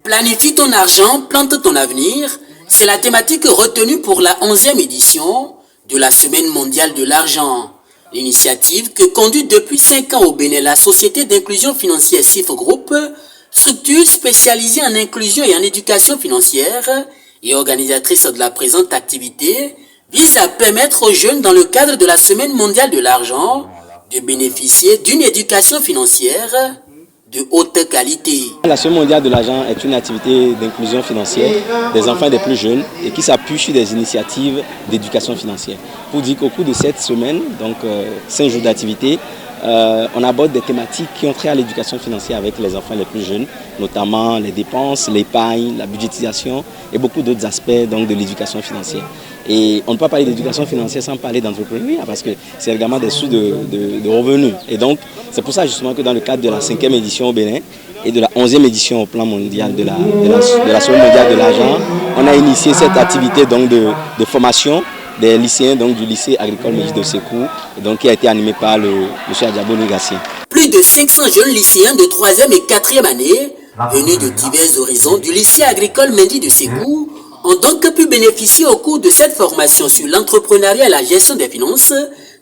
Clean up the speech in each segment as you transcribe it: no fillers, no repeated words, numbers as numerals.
Planifie ton argent, plante ton avenir. C'est la thématique retenue pour la 11e édition de la Semaine mondiale de l'argent. L'initiative que conduit depuis 5 ans au Bénin la Société d'inclusion financière CIF Group, structure spécialisée en inclusion et en éducation financière et organisatrice de la présente activité, vise à permettre aux jeunes dans le cadre de la Semaine mondiale de l'argent de bénéficier d'une éducation financière de haute qualité. La Semaine mondiale de l'argent est une activité d'inclusion financière des enfants des plus jeunes et qui s'appuie sur des initiatives d'éducation financière. Pour dire qu'au cours de cette semaine, donc 5 jours d'activité, on aborde des thématiques qui ont trait à l'éducation financière avec les enfants les plus jeunes, notamment les dépenses, l'épargne, la budgétisation et beaucoup d'autres aspects donc, de l'éducation financière. Et on ne peut pas parler d'éducation financière sans parler d'entrepreneuriat parce que c'est également des sources de revenus. Et donc, c'est pour ça justement que dans le cadre de la 5e édition au Bénin et de la 11e édition au plan mondial de la Semaine mondiale de l'argent, on a initié cette activité donc, de formation des lycéens donc, du lycée agricole Médis de Sékou, donc, qui a été animé par le M. Adjaboni Gassien. Plus de 500 jeunes lycéens de 3e et 4e année, venus de divers horizons du lycée agricole Médis de Sékou, ont donc pu bénéficier au cours de cette formation sur l'entrepreneuriat et la gestion des finances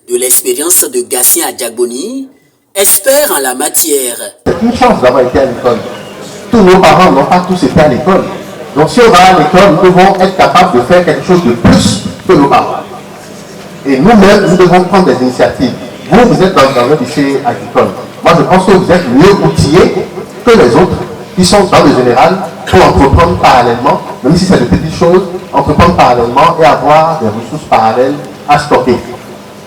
de l'expérience de Gassien Adjaboni, expert en la matière. C'est une chance d'avoir été à l'école. Tous nos parents n'ont pas tous été à l'école. Donc si on va à l'école, nous devons être capables de faire quelque chose de plus que nos parents. Et nous-mêmes, nous devons prendre des initiatives. Vous êtes dans un lycée agricole. Moi, je pense que vous êtes mieux outillés que les autres qui sont dans le général pour entreprendre parallèlement, même si c'est de petites choses, entreprendre parallèlement et avoir des ressources parallèles à stocker.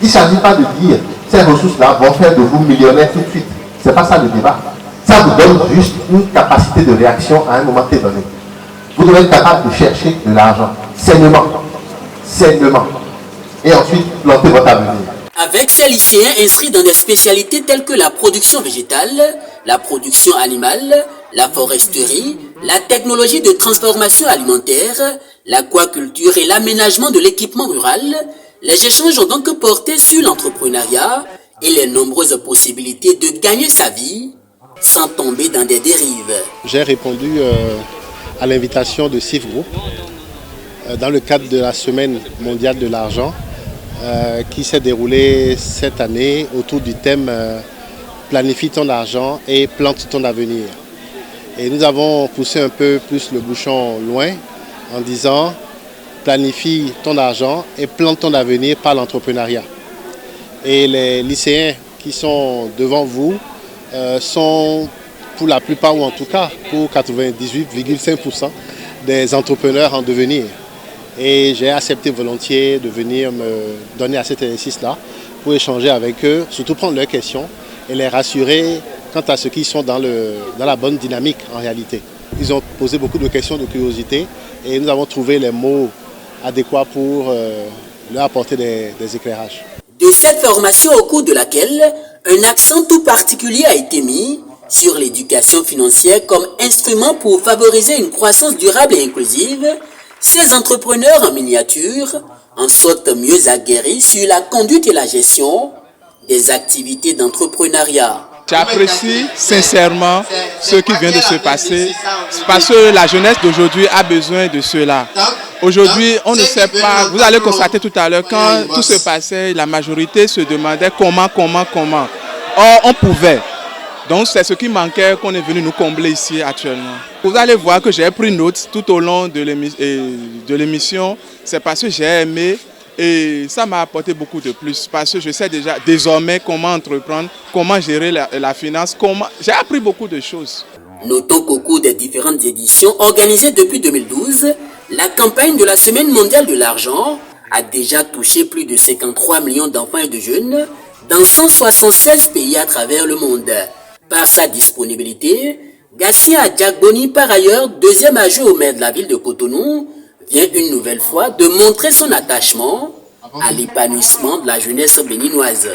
Il ne s'agit pas de dire ces ressources-là vont faire de vous millionnaire tout de suite. Ce n'est pas ça le débat. Ça vous donne juste une capacité de réaction à un moment donné. Vous devez être capable de chercher de l'argent sainement. Et ensuite planter votre avenir. Avec ces lycéens inscrits dans des spécialités telles que la production végétale, la production animale, la foresterie, la technologie de transformation alimentaire, l'aquaculture et l'aménagement de l'équipement rural, les échanges ont donc porté sur l'entrepreneuriat et les nombreuses possibilités de gagner sa vie sans tomber dans des dérives. J'ai répondu à l'invitation de CIF Group dans le cadre de la Semaine mondiale de l'argent qui s'est déroulée cette année autour du thème Planifie ton argent et plante ton avenir. Et nous avons poussé un peu plus le bouchon loin en disant planifie ton argent et plante ton avenir par l'entrepreneuriat. Et les lycéens qui sont devant vous sont pour la plupart, ou en tout cas pour 98,5% des entrepreneurs en devenir. Et j'ai accepté volontiers de venir me donner à cet exercice-là pour échanger avec eux, surtout prendre leurs questions et les rassurer quant à ce qu'ils sont dans la bonne dynamique en réalité. Ils ont posé beaucoup de questions de curiosité et nous avons trouvé les mots adéquats pour leur apporter des éclairages. De cette formation au cours de laquelle un accent tout particulier a été mis sur l'éducation financière comme instrument pour favoriser une croissance durable et inclusive, ces entrepreneurs en miniature en sortent mieux aguerris sur la conduite et la gestion des activités d'entrepreneuriat. J'apprécie sincèrement ce qui vient de se passer parce que la jeunesse d'aujourd'hui a besoin de cela. Aujourd'hui, on ne sait pas, vous allez constater tout à l'heure, quand tout se passait, la majorité se demandait comment. Or, on pouvait. Donc, c'est ce qui manquait qu'on est venu nous combler ici actuellement. Vous allez voir que j'ai pris note tout au long de l'émission. C'est parce que j'ai aimé et ça m'a apporté beaucoup de plus. Parce que je sais déjà désormais comment entreprendre, comment gérer la finance. J'ai appris beaucoup de choses. Notons qu'au cours des différentes éditions organisées depuis 2012, la campagne de la Semaine mondiale de l'argent a déjà touché plus de 53 millions d'enfants et de jeunes dans 176 pays à travers le monde. Par sa disponibilité, Gassien Adjaboni, par ailleurs deuxième adjoint au maire de la ville de Cotonou, vient une nouvelle fois de montrer son attachement à l'épanouissement de la jeunesse béninoise.